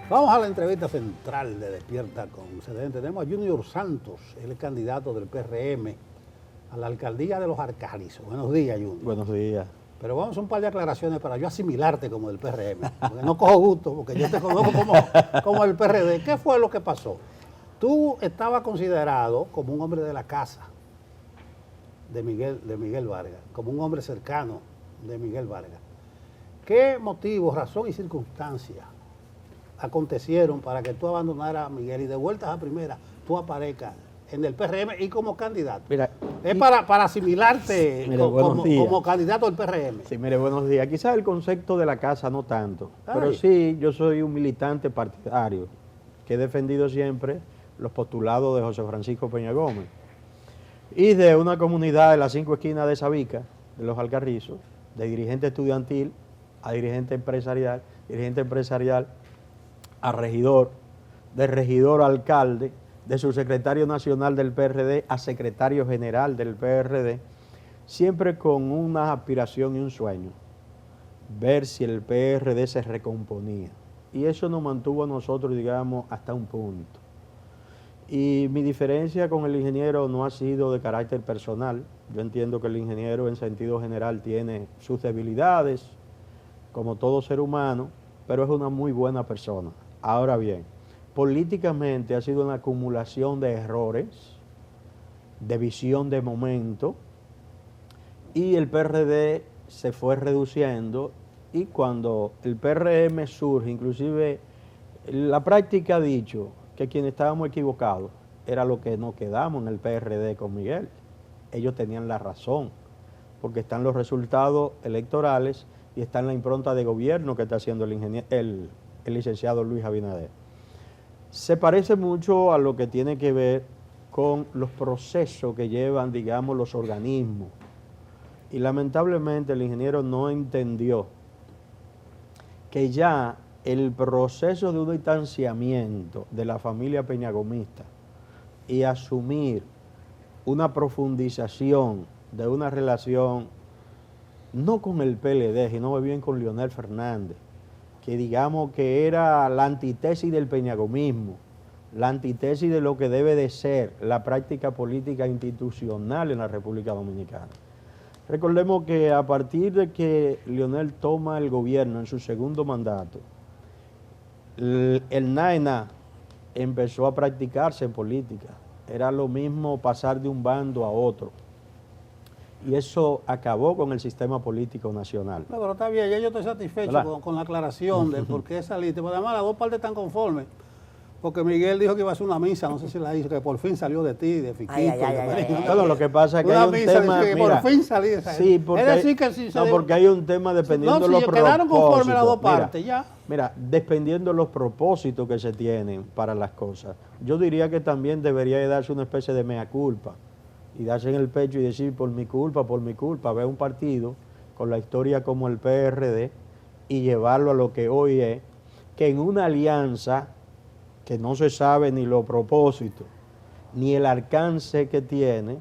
Vamos a la entrevista central de Despierta con CDN. Tenemos a Junior Santos, él es candidato del PRM a la alcaldía de Los Alcarrizos. Buenos días, Junior. Buenos días. Pero vamos a un par de aclaraciones para yo asimilarte como del PRM, porque no cojo gusto, porque yo te conozco como el PRD. ¿Qué fue lo que pasó? Tú estabas considerado como un hombre de la casa de Miguel Vargas, como un hombre cercano de Miguel Vargas. ¿Qué motivos, razón y circunstancias acontecieron para que tú abandonaras a Miguel y de vueltas a primera tú aparezcas en el PRM y como candidato? Mira, es para asimilarte como candidato del PRM. Sí, mire, buenos días. Quizás el concepto de la casa no tanto, pero sí, yo soy un militante partidario que he defendido siempre los postulados de José Francisco Peña Gómez y de una comunidad de las 5 esquinas de Sabica, de Los Alcarrizos, de dirigente estudiantil a dirigente empresarial a regidor, de regidor a alcalde, de subsecretario nacional del PRD a secretario general del PRD, siempre con una aspiración y un sueño, ver si el PRD se recomponía. Y eso nos mantuvo a nosotros, digamos, hasta un punto. Y mi diferencia con el ingeniero no ha sido de carácter personal. Yo entiendo que el ingeniero en sentido general tiene sus debilidades, como todo ser humano, pero es una muy buena persona. Ahora bien, políticamente ha sido una acumulación de errores, de visión de momento, y el PRD se fue reduciendo, y cuando el PRM surge, inclusive la práctica ha dicho que quienes estábamos equivocados era lo que nos quedamos en el PRD con Miguel. Ellos tenían la razón, porque están los resultados electorales y está en la impronta de gobierno que está haciendo el licenciado Luis Abinader. Se parece mucho a lo que tiene que ver con los procesos que llevan, digamos, los organismos. Y lamentablemente el ingeniero no entendió que ya el proceso de un distanciamiento de la familia peñagomista y asumir una profundización de una relación no con el PLD, sino bien con Leonel Fernández, que digamos que era la antítesis del peñagomismo, la antítesis de lo que debe de ser la práctica política institucional en la República Dominicana. Recordemos que a partir de que Leonel toma el gobierno en su segundo mandato, el NAENA empezó a practicarse en política. Era lo mismo pasar de un bando a otro. Y eso acabó con el sistema político nacional. No, pero está bien, ya yo estoy satisfecho con la aclaración de por qué saliste. Pero además las dos partes están conformes. Porque Miguel dijo que iba a hacer una misa, no sé si la hizo, que por fin salió de ti, de Fiquito. Todo lo que pasa es que hay un tema... Que mira, por fin salí. Sí, porque, es decir, que sí, porque hay un tema dependiendo de los propósitos. Quedaron conformes las dos partes, ya. Mira, dependiendo de los propósitos que se tienen para las cosas. Yo diría que también debería de darse una especie de mea culpa y darse en el pecho y decir por mi culpa, ver un partido con la historia como el PRD y llevarlo a lo que hoy es, que en una alianza que no se sabe ni los propósitos, ni el alcance que tiene,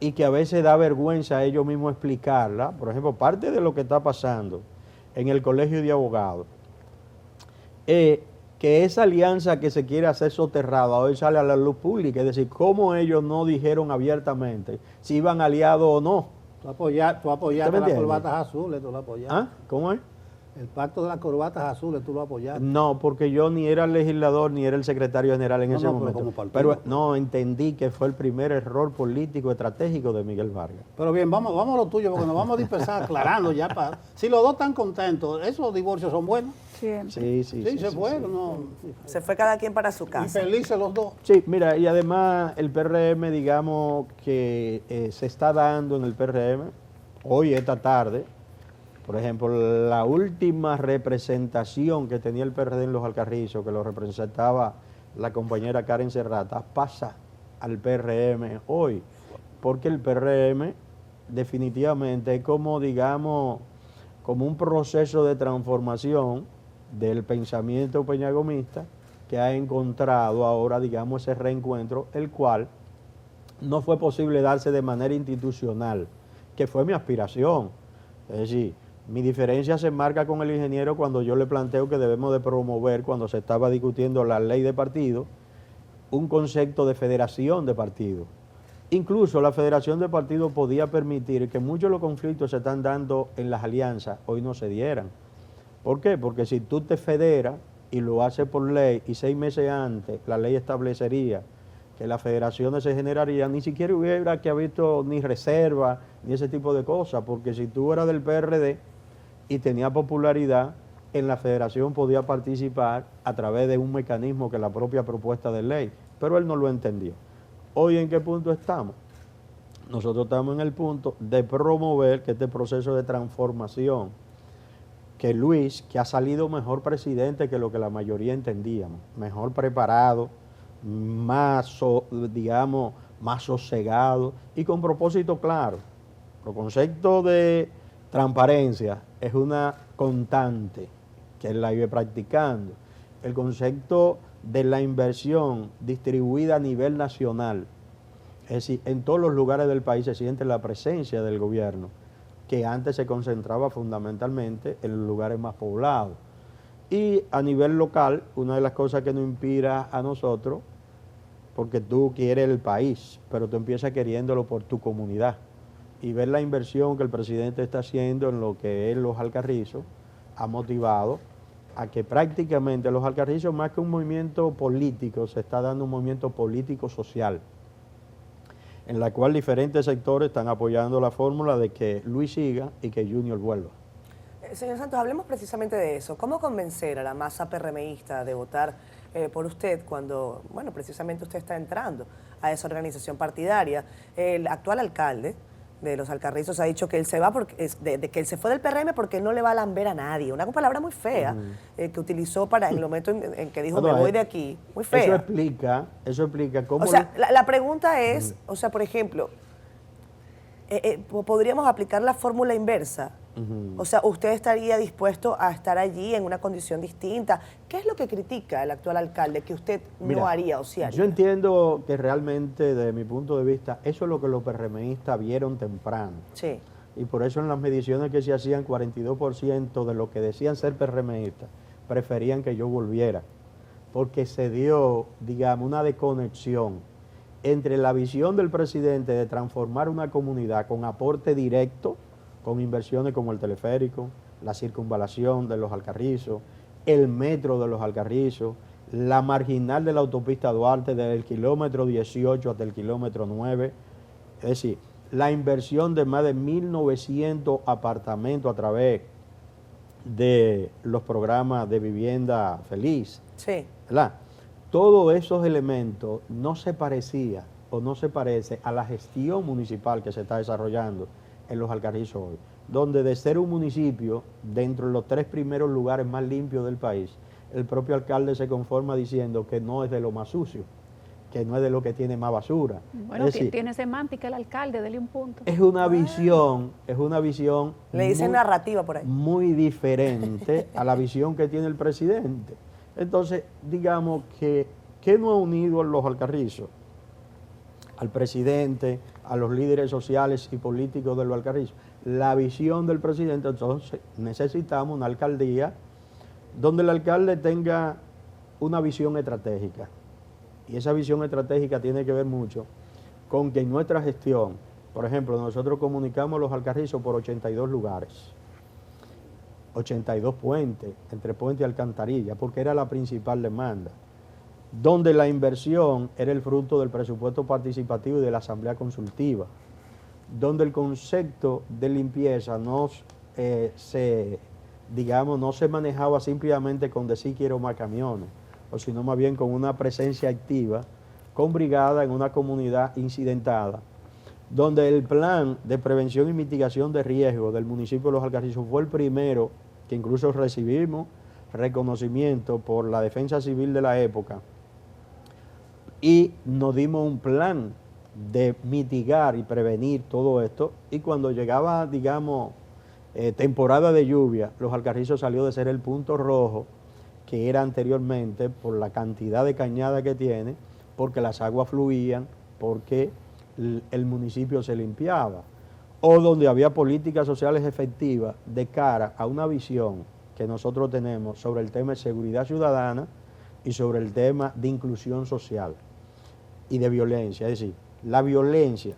y que a veces da vergüenza a ellos mismos explicarla. Por ejemplo, parte de lo que está pasando en el Colegio de Abogados, que esa alianza que se quiere hacer soterrada hoy sale a la luz pública, es decir, cómo ellos no dijeron abiertamente si iban aliados o no. Tú apoyaste las corbatas azules, tú lo apoyaste. ¿Ah? ¿Cómo es? El pacto de las corbatas azules, tú lo apoyaste. No, porque yo ni era el legislador ni era el secretario general en ese momento. Pero no, entendí que fue el primer error político estratégico de Miguel Vargas. Pero bien, vamos a lo tuyo, porque nos vamos a dispersar aclarando ya. Si los dos están contentos, ¿esos divorcios son buenos? Sí, se fueron. No. Se fue cada quien para su casa. Y felices los dos. Sí, mira, y además el PRM, digamos que se está dando en el PRM, hoy, esta tarde. Por ejemplo, la última representación que tenía el PRD en Los Alcarrizos, que lo representaba la compañera Karen Serrata, pasa al PRM hoy, porque el PRM definitivamente es como, digamos, como un proceso de transformación del pensamiento peñagomista que ha encontrado ahora, digamos, ese reencuentro, el cual no fue posible darse de manera institucional, que fue mi aspiración. Es decir, Mi diferencia se marca con el ingeniero cuando yo le planteo que debemos de promover, cuando se estaba discutiendo la ley de partido, un concepto de federación de partidos. Incluso la federación de partidos podía permitir que muchos de los conflictos se están dando en las alianzas, hoy no se dieran. ¿Por qué? Porque si tú te federas y lo haces por ley y 6 meses antes la ley establecería que las federaciones se generarían, ni siquiera hubiera que haber visto ni reserva ni ese tipo de cosas, porque si tú eras del PRD y tenías popularidad, en la federación podía participar a través de un mecanismo que la propia propuesta de ley, pero él no lo entendió. Hoy, ¿en qué punto estamos? Nosotros estamos en el punto de promover que este proceso de transformación, que Luis, que ha salido mejor presidente que lo que la mayoría entendíamos, mejor preparado, más, digamos, más sosegado y con propósito claro. El concepto de transparencia es una constante que él la vive practicando. El concepto de la inversión distribuida a nivel nacional, es decir, en todos los lugares del país se siente la presencia del gobierno, que antes se concentraba fundamentalmente en los lugares más poblados. Y a nivel local, una de las cosas que nos inspira a nosotros, porque tú quieres el país, pero tú empiezas queriéndolo por tu comunidad, y ver la inversión que el presidente está haciendo en lo que es Los Alcarrizos, ha motivado a que prácticamente Los Alcarrizos, más que un movimiento político, se está dando un movimiento político-social, en la cual diferentes sectores están apoyando la fórmula de que Luis siga y que Junior vuelva. Señor Santos, hablemos precisamente de eso. ¿Cómo convencer a la masa PRMista de votar por usted cuando, bueno, precisamente usted está entrando a esa organización partidaria? El actual alcalde de Los Alcarrizos ha dicho que él se va porque que él se fue del PRM porque no le va a lamber a nadie. Una palabra muy fea que utilizó para en el momento en que dijo me voy de aquí. Muy fea. Eso explica cómo... O sea, la pregunta es, o sea, por ejemplo, ¿podríamos aplicar la fórmula inversa? O sea, ¿usted estaría dispuesto a estar allí en una condición distinta? ¿Qué es lo que critica el actual alcalde que usted no haría o sí haría? Yo entiendo que realmente, desde mi punto de vista, eso es lo que los PRMistas vieron temprano. Sí. Y por eso en las mediciones que se hacían, 42% de los que decían ser PRMistas preferían que yo volviera. Porque se dio, digamos, una desconexión entre la visión del presidente de transformar una comunidad con aporte directo, con inversiones como el teleférico, la circunvalación de Los Alcarrizos, el metro de Los Alcarrizos, la marginal de la autopista Duarte desde el kilómetro 18 hasta el kilómetro 9, es decir, la inversión de más de 1.900 apartamentos a través de los programas de vivienda feliz. Sí. ¿Verdad? Todos esos elementos no se parecía o no se parece a la gestión municipal que se está desarrollando en Los Alcarrizos hoy, donde de ser un municipio dentro de los 3 primeros lugares más limpios del país, el propio alcalde se conforma diciendo que no es de lo más sucio, que no es de lo que tiene más basura. Bueno, es decir, tiene semántica el alcalde, dele un punto. Es una visión Le dicen narrativa por ahí. Muy diferente a la visión que tiene el presidente. Entonces, digamos que ¿qué nos ha unido a Los Alcarrizos? Al presidente, a los líderes sociales y políticos de Los Alcarrizos. La visión del presidente. Entonces necesitamos una alcaldía donde el alcalde tenga una visión estratégica. Y esa visión estratégica tiene que ver mucho con que en nuestra gestión, por ejemplo, nosotros comunicamos Los Alcarrizos por 82 lugares, 82 puentes, entre puente y alcantarilla, porque era la principal demanda, donde la inversión era el fruto del presupuesto participativo y de la asamblea consultiva, donde el concepto de limpieza no se manejaba simplemente con decir quiero más camiones, o sino más bien con una presencia activa, con brigada en una comunidad incidentada, donde el plan de prevención y mitigación de riesgo del municipio de Los Alcarrizos fue el primero, que incluso recibimos reconocimiento por la defensa civil de la época, y nos dimos un plan de mitigar y prevenir todo esto, y cuando llegaba, digamos, temporada de lluvia, Los Alcarrizos salió de ser el punto rojo que era anteriormente por la cantidad de cañada que tiene, porque las aguas fluían, porque el municipio se limpiaba. o donde había políticas sociales efectivas de cara a una visión que nosotros tenemos sobre el tema de seguridad ciudadana y sobre el tema de inclusión social y de violencia. Es decir, la violencia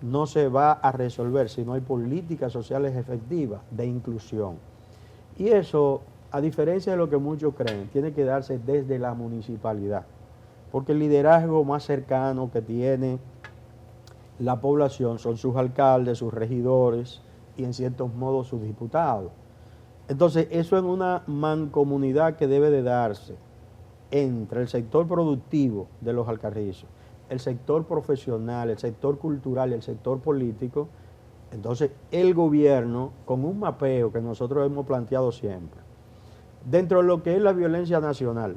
no se va a resolver si no hay políticas sociales efectivas de inclusión. Y eso, a diferencia de lo que muchos creen, tiene que darse desde la municipalidad, porque el liderazgo más cercano que tiene la población son sus alcaldes, sus regidores y en ciertos modos sus diputados. Entonces, eso es una mancomunidad que debe de darse entre el sector productivo de los Alcarrizos, el sector profesional, el sector cultural y el sector político. Entonces, el gobierno, con un mapeo que nosotros hemos planteado siempre, dentro de lo que es la violencia nacional,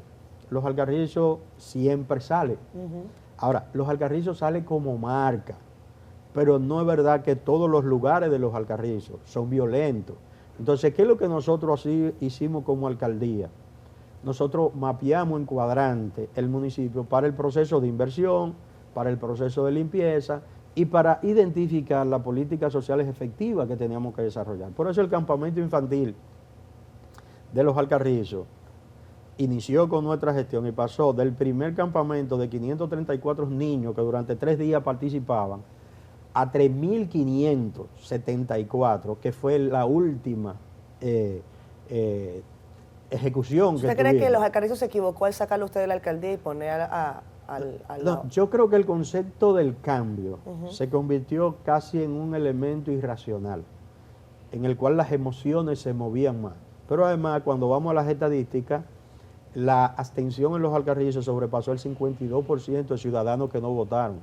los Alcarrizos siempre salen. Ahora, los Alcarrizos salen como marca, pero no es verdad que todos los lugares de los Alcarrizos son violentos. Entonces, ¿qué es lo que nosotros así hicimos como alcaldía? Nosotros mapeamos en cuadrante el municipio para el proceso de inversión, para el proceso de limpieza y para identificar las políticas sociales efectivas que teníamos que desarrollar. Por eso el campamento infantil de los Alcarrizos inició con nuestra gestión y pasó del primer campamento de 534 niños que durante 3 días participaban a 3.574, que fue la última ejecución que ¿Usted cree que tuvimos. los Alcarrizos se equivocó al sacarlo usted de la alcaldía y poner al No, lado? yo creo que el concepto del cambio se convirtió casi en un elemento irracional, en el cual las emociones se movían más. Pero además, cuando vamos a las estadísticas, la abstención en los Alcarrizos sobrepasó el 52% de ciudadanos que no votaron,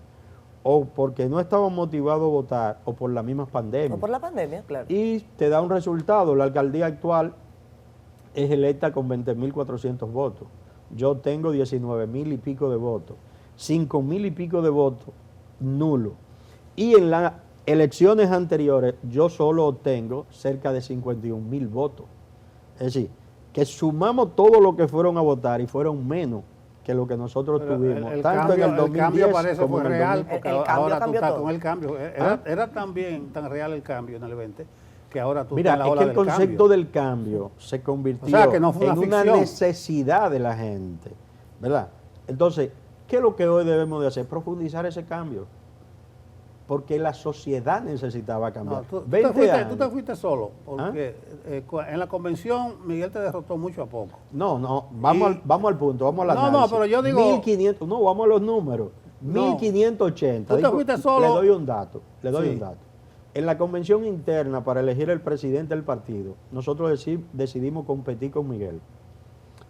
o porque no estaban motivados a votar, o por las mismas pandemias. O por la pandemia, claro. Y te da un resultado. La alcaldía actual es electa con 20.400 votos. Yo tengo 19.000 y pico de votos. 5.000 y pico de votos nulo. Y en las elecciones anteriores yo solo obtengo cerca de 51.000 votos. Es decir, que sumamos todo lo que fueron a votar y fueron menos que lo que nosotros Pero tuvimos, el tanto cambio, en el 2010 el cambio parece como fue en el real, 2000. porque El cambio ahora tú cambió estás todo. con el cambio. Era también tan real el cambio en el 20 que ahora tú Mira, estás en la es ola que el del concepto cambio. del cambio se convirtió O sea, que no fue en una una ficción. necesidad de la gente, ¿verdad? Entonces, ¿qué es lo que hoy debemos de hacer? Profundizar ese cambio, porque la sociedad necesitaba cambiar. No, tú 20 te años. fuiste solo, porque en la convención Miguel te derrotó mucho a poco. No, vamos al punto, vamos al No, análisis. pero yo digo- 1.500, no, vamos a los números. No. 1.580. Tú te fuiste solo. Le doy un dato, Sí. En la convención interna para elegir el presidente del partido, nosotros decidimos competir con Miguel,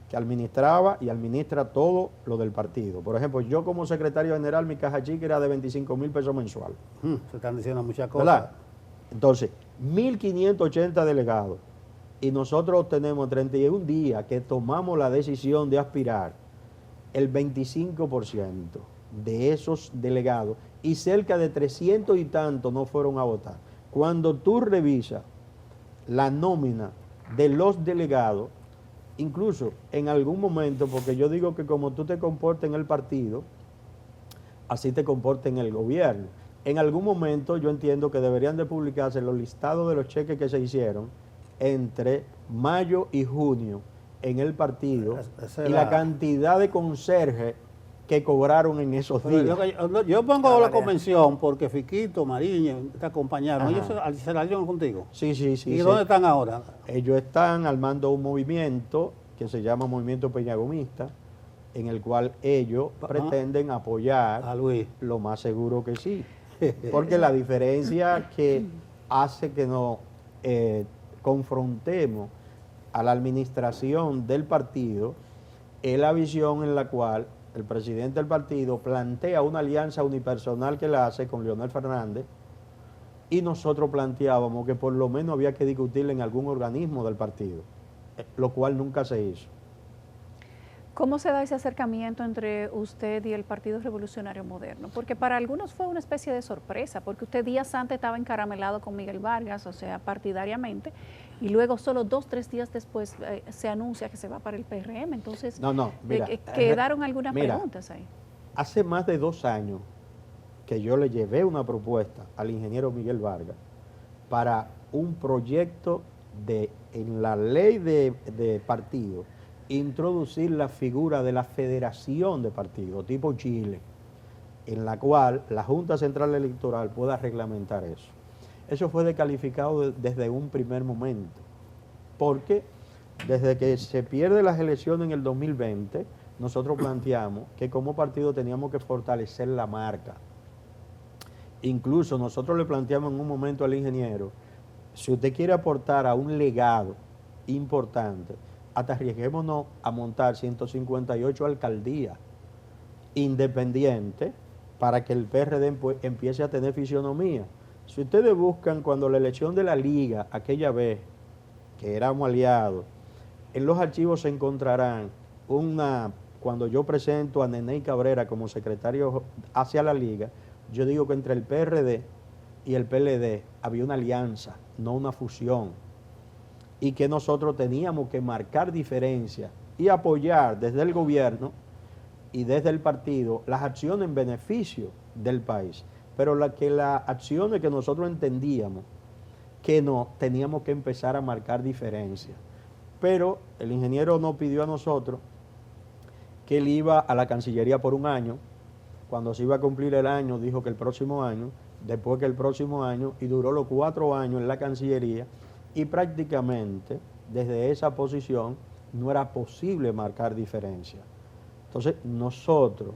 que administraba y administra todo lo del partido. Por ejemplo, yo como secretario general, mi caja chica era de 25.000 pesos mensual. Se están diciendo muchas cosas. ¿Verdad? Entonces, 1.580 delegados y nosotros tenemos 31 días que tomamos la decisión de aspirar el 25% de esos delegados y cerca de 300 y tantos no fueron a votar. Cuando tú revisas la nómina de los delegados, incluso en algún momento, porque yo digo que como tú te comportas en el partido, así te comportas en el gobierno. En algún momento yo entiendo que deberían de publicarse los listados de los cheques que se hicieron entre mayo y junio en el partido Esa y era- la cantidad de conserjes que cobraron en esos Pero días. yo pongo la María. convención porque Fiquito, Mariño te acompañaron. Ajá. Ellos se salieron contigo. Sí, sí, sí. ¿Y sí. dónde están ahora? Ellos están armando un movimiento que se llama Movimiento Peñagomista, en el cual ellos pretenden apoyar A Luis. lo más seguro que sí. Porque la diferencia que hace que nos confrontemos a la administración del partido es la visión en la cual el presidente del partido plantea una alianza unipersonal que la hace con Leonel Fernández y nosotros planteábamos que por lo menos había que discutirle en algún organismo del partido, lo cual nunca se hizo. ¿Cómo se da ese acercamiento entre usted y el Partido Revolucionario Moderno? Porque para algunos fue una especie de sorpresa, porque usted días antes estaba encaramelado con Miguel Vargas, o sea, partidariamente, y luego solo 2, 3 días después se anuncia que se va para el PRM. Entonces, Mira, quedaron algunas mira, preguntas ahí. Hace más de 2 años que yo le llevé una propuesta al ingeniero Miguel Vargas para un proyecto en la ley de partido, introducir la figura de la federación de partidos, tipo Chile, en la cual la Junta Central Electoral pueda reglamentar eso. Eso fue descalificado desde un primer momento, porque desde que se pierde las elecciones en el 2020, nosotros planteamos que como partido teníamos que fortalecer la marca. Incluso nosotros le planteamos en un momento al ingeniero, si usted quiere aportar a un legado importante, hasta arriesguémonos a montar 158 alcaldías independientes para que el PRD empiece a tener fisionomía. Si ustedes buscan cuando la elección de la Liga, aquella vez que éramos aliados, en los archivos se encontrarán cuando yo presento a Neney Cabrera como secretario hacia la Liga, yo digo que entre el PRD y el PLD había una alianza, no una fusión, y que nosotros teníamos que marcar diferencias y apoyar desde el gobierno y desde el partido las acciones en beneficio del país, pero las acciones que nosotros entendíamos que no, teníamos que empezar a marcar diferencias. Pero el ingeniero nos pidió a nosotros que él iba a la Cancillería por un año. Cuando se iba a cumplir el año, dijo que el próximo año, después que el próximo año, y duró los 4 años en la Cancillería, y prácticamente desde esa posición no era posible marcar diferencias. Entonces nosotros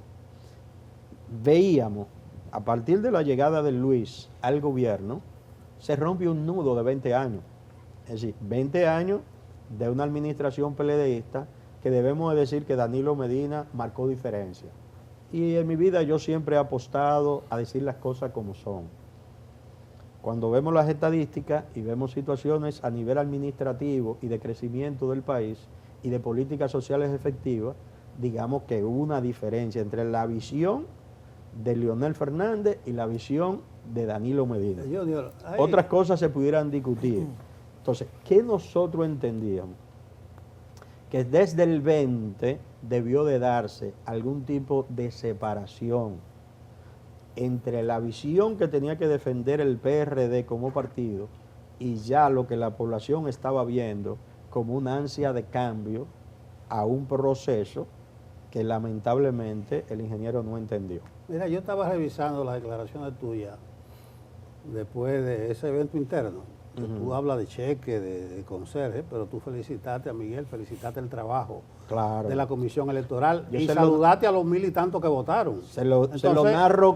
veíamos, a partir de la llegada de Luis al gobierno, se rompe un nudo de 20 años. Es decir, 20 años de una administración PLDista que debemos de decir que Danilo Medina marcó diferencia. Y en mi vida yo siempre he apostado a decir las cosas como son. Cuando vemos las estadísticas y vemos situaciones a nivel administrativo y de crecimiento del país y de políticas sociales efectivas, digamos que hubo una diferencia entre la visión de Leonel Fernández y la visión de Danilo Medina. Otras cosas se pudieran discutir. Entonces, ¿qué nosotros entendíamos? Que desde el 20 debió de darse algún tipo de separación entre la visión que tenía que defender el PRD como partido y ya lo que la población estaba viendo como una ansia de cambio a un proceso que lamentablemente el ingeniero no entendió. Mira, yo estaba revisando las declaraciones tuyas después de ese evento interno. Tú hablas de cheque, de conserje, pero tú felicitaste a Miguel, felicitaste el trabajo de la comisión electoral y saludaste a los 1000 y tantos que votaron. Se lo narro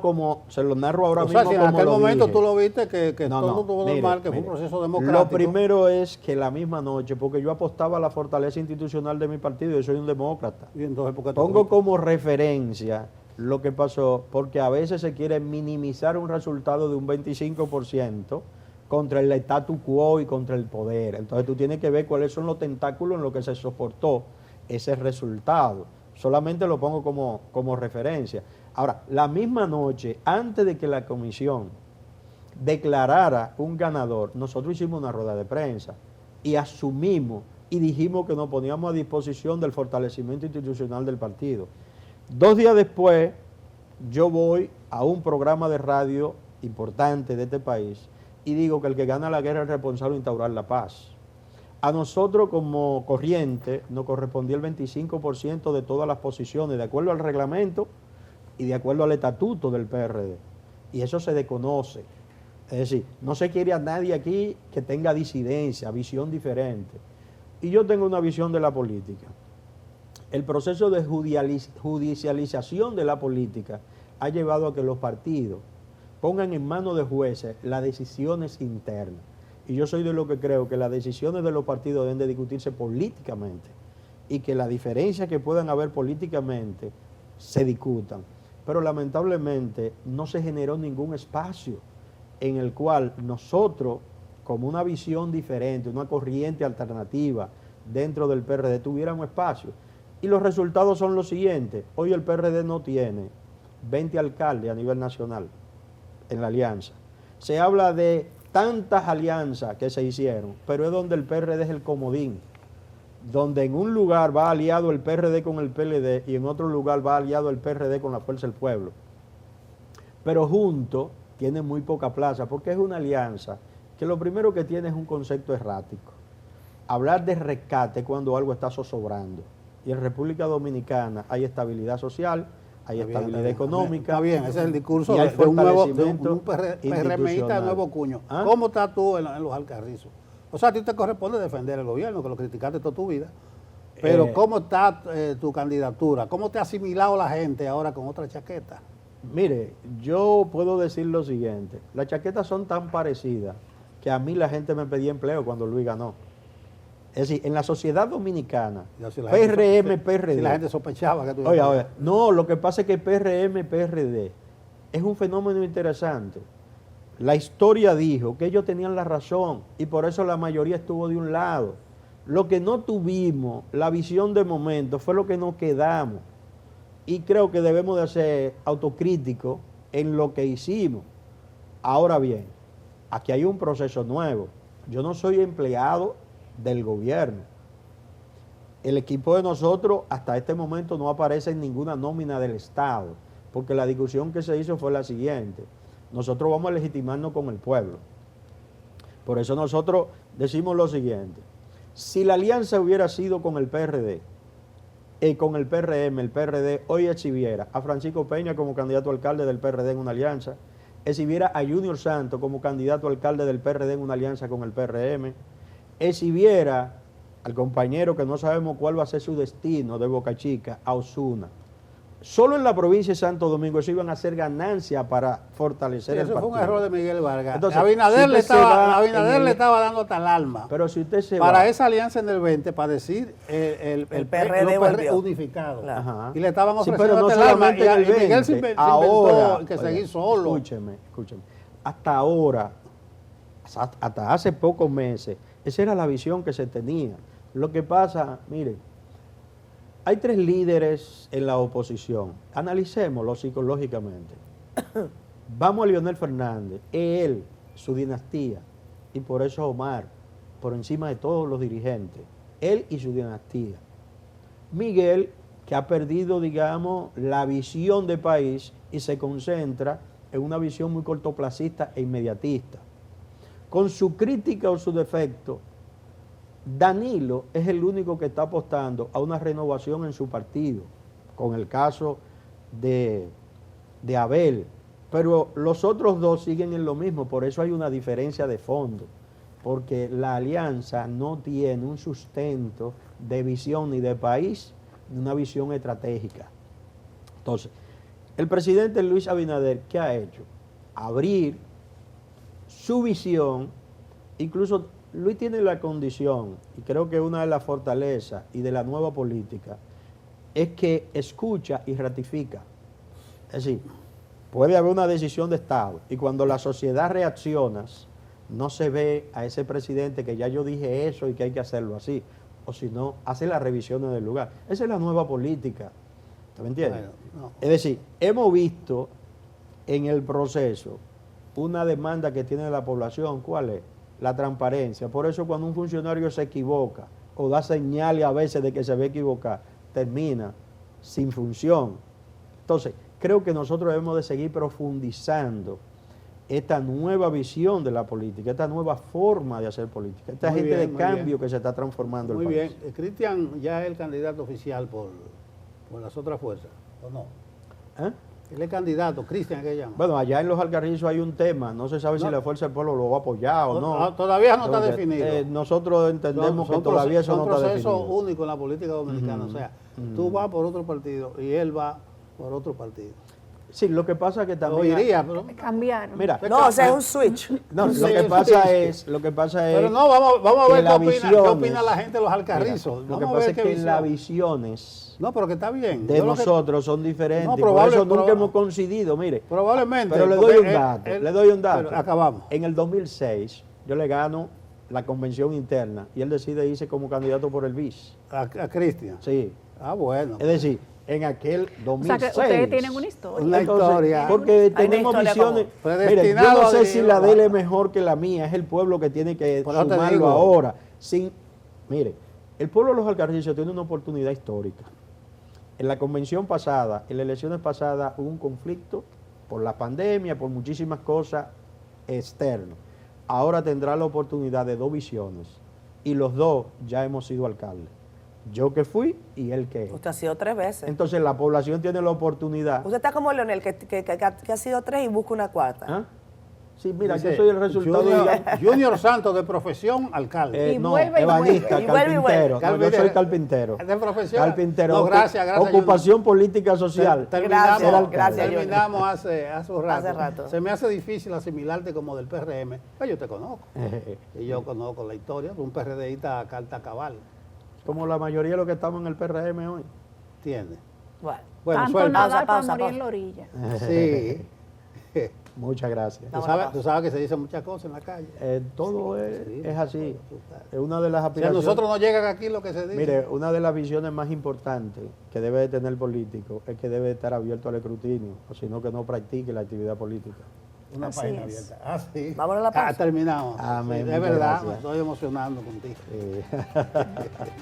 ahora mismo. O sea, si en aquel momento dije. Tú lo viste que todo estuvo normal, que fue un proceso democrático. Lo primero es que la misma noche, porque yo apostaba a la fortaleza institucional de mi partido, yo soy un demócrata. Y entonces, ¿por qué pongo como referencia lo que pasó, porque a veces se quiere minimizar un resultado de un 25%, contra el status quo y contra el poder. Entonces tú tienes que ver cuáles son los tentáculos en los que se soportó ese resultado. Solamente lo pongo como referencia. Ahora, la misma noche, antes de que la comisión declarara un ganador, nosotros hicimos una rueda de prensa y asumimos y dijimos que nos poníamos a disposición del fortalecimiento institucional del partido. 2 días después, yo voy a un programa de radio importante de este país y digo que el que gana la guerra es el responsable de instaurar la paz. A nosotros como corriente nos correspondía el 25% de todas las posiciones, de acuerdo al reglamento y de acuerdo al estatuto del PRD. Y eso se desconoce. Es decir, no se quiere a nadie aquí que tenga disidencia, visión diferente. Y yo tengo una visión de la política. El proceso de judicialización de la política ha llevado a que los partidos pongan en manos de jueces las decisiones internas. Y yo soy de lo que creo que las decisiones de los partidos deben de discutirse políticamente y que las diferencias que puedan haber políticamente se discutan. Pero lamentablemente no se generó ningún espacio en el cual nosotros, como una visión diferente, una corriente alternativa dentro del PRD, tuviéramos espacio. Y los resultados son los siguientes. Hoy el PRD no tiene 20 alcaldes a nivel nacional en la alianza. Se habla de tantas alianzas que se hicieron, pero es donde el PRD es el comodín, donde en un lugar va aliado el PRD con el PLD y en otro lugar va aliado el PRD con la Fuerza del Pueblo. Pero juntos tienen muy poca plaza, porque es una alianza que lo primero que tiene es un concepto errático. Hablar de rescate cuando algo está zozobrando. Y en República Dominicana hay estabilidad social, hay estabilidad económica. Está bien, ese es el discurso y hay de un nuevo fortalecimiento PRMista de institucional. nuevo cuño. ¿Ah? ¿Cómo estás tú en los Alcarrizos? O sea, a ti te corresponde defender el gobierno, que lo criticaste toda tu vida. Pero ¿cómo está tu candidatura? ¿Cómo te ha asimilado la gente ahora con otra chaqueta? Mire, yo puedo decir lo siguiente. Las chaquetas son tan parecidas que a mí la gente me pedía empleo cuando Luis ganó. Es decir, en la sociedad dominicana, Ya, si la PRM, gente- PRD. Si la gente sospechaba que tú Oiga, no, lo que pasa es que PRM, PRD es un fenómeno interesante. La historia dijo que ellos tenían la razón y por eso la mayoría estuvo de un lado. Lo que no tuvimos, la visión de momento, fue lo que nos quedamos. Y creo que debemos de ser autocríticos en lo que hicimos. Ahora bien, aquí hay un proceso nuevo. Yo no soy empleado del gobierno. El equipo de nosotros hasta este momento no aparece en ninguna nómina del Estado, porque la discusión que se hizo fue la siguiente. Nosotros vamos a legitimarnos con el pueblo. Por eso nosotros decimos lo siguiente. Si la alianza hubiera sido con el PRD, con el PRM, el PRD hoy exhibiera a Francisco Peña como candidato a alcalde del PRD en una alianza, exhibiera a Junior Santos como candidato a alcalde del PRD en una alianza con el PRM, exhibiera al compañero que no sabemos cuál va a ser su destino de Boca Chica, a Osuna. Solo en la provincia de Santo Domingo eso iban a hacer ganancia para fortalecer el eso partido. fue un error de Miguel Vargas. Entonces, Abinader, si le usted se va Abinader en le el- estaba dando hasta el alma. Pero si usted se Para va, esa alianza en el 20, para decir el PRD los volvió. unificado. Claro. Ajá. Y le estaban Sí, ofreciendo pero no hasta el alma. solamente Y, en el y Miguel 20, se inventó ahora, que oiga, seguir solo. Escúcheme. Hasta ahora, hasta hace pocos meses, esa era la visión que se tenía. Lo que pasa, mire, hay 3 líderes en la oposición. Analicémoslo psicológicamente. Vamos a Leonel Fernández, él, su dinastía, y por eso Omar, por encima de todos los dirigentes, él y su dinastía. Miguel, que ha perdido, digamos, la visión de país y se concentra en una visión muy cortoplacista e inmediatista. Con su crítica o su defecto, Danilo es el único que está apostando a una renovación en su partido, con el caso de Abel, pero los otros 2 siguen en lo mismo, por eso hay una diferencia de fondo, porque la alianza no tiene un sustento de visión ni de país, ni una visión estratégica. Entonces, el presidente Luis Abinader, ¿qué ha hecho? Abrir su visión, incluso Luis tiene la condición, y creo que una de las fortalezas y de la nueva política, es que escucha y ratifica. Es decir, puede haber una decisión de Estado, y cuando la sociedad reacciona, no se ve a ese presidente que ya yo dije eso y que hay que hacerlo así, o si no, hace las revisiones del lugar. Esa es la nueva política, ¿te me entiendes? Bueno, no. Es decir, hemos visto en el proceso una demanda que tiene la población, ¿cuál es? La transparencia. Por eso cuando un funcionario se equivoca o da señales a veces de que se va a equivocar, termina sin función. Entonces, creo que nosotros debemos de seguir profundizando esta nueva visión de la política, esta nueva forma de hacer política, esta Muy gente bien, de muy cambio bien. que se está transformando Muy el país. bien. Cristian ya es el candidato oficial por las otras fuerzas, ¿o no? ¿Eh? Él es candidato, Cristian, ¿qué llama? Bueno, allá en los Alcarrizos hay un tema, no se sabe si No. la Fuerza del Pueblo lo va a apoyar o no. Todavía no está Entonces, definido. nosotros entendemos que todavía eso no está son definido. procesos únicos en la política dominicana. O sea, tú vas por otro partido y él va por otro partido. Sí, lo que pasa es que Lo también... iría, pero... Cambiaron. Mira, No, o sea, es un switch. no, Sí, lo que sí, pasa sí. es... Pero no, vamos a que ver las qué visiones- opina la gente de los Alcarrizos. Lo que Vamos a pasa ver es qué que visión. las visiones No, pero que está bien. de Yo lo que- nosotros son diferentes, No, por eso nunca probable- hemos coincidido, mire. Probablemente. Pero le porque doy un dato, le doy un dato. Pero acabamos. En el 2006, yo le gano la convención interna y él decide irse como candidato por el BIS. A Cristian. Sí. Ah, bueno. Es decir, en aquel O 2006. sea, que ustedes tienen una historia. Una historia. Porque Hay una tenemos historia visiones. como Mire, yo predestinado no a sé si la de él dirigir. es mejor que la mía, es el pueblo que tiene que Por eso te sumarlo digo. ahora. Mire, el pueblo de los Alcarrizos tiene una oportunidad histórica. En la convención pasada, en las elecciones pasadas, hubo un conflicto por la pandemia, por muchísimas cosas externas. ahora tendrá la oportunidad de 2 visiones. Y los dos ya hemos sido alcaldes. Yo que fui y él que es. Usted ha sido 3 veces. Entonces la población tiene la oportunidad. Usted está como Leonel, que ha sido 3 y busca una cuarta. ¿Ah? Sí, mira, Dice, yo soy el resultado Junior Santos, de profesión, alcalde. Y no, vuelve y ebanista, vuelve. Y vuelve y vuelve. carpintero. No, yo soy carpintero. De profesión. Carpintero. No, gracias. Ocupación política social. Terminamos, Gracias, terminamos hace un rato. Hace rato. Se me hace difícil asimilarte como del PRM. Pues yo te conozco. Y yo conozco la historia de un PRDista a carta cabal. Como la mayoría de los que estamos en el PRM hoy. ¿Entiendes? Bueno, Bueno, Tanto suelta. nadar para Pausa, morir pausa. en la orilla. Sí. Muchas gracias. Tú sabes que se dicen muchas cosas en la calle. Todo Sí, es así. tú sabes. Es una de las Si a aspiraciones. nosotros no llegan aquí lo que se dice. Mire, una de las visiones más importantes que debe de tener el político es que debe estar abierto al escrutinio, o si no que no practique la actividad política. Una Así página es. abierta. Ah, sí. Vámonos a la pausa. Terminamos. Amén, Sí, de muchas verdad, gracias. me estoy emocionando contigo.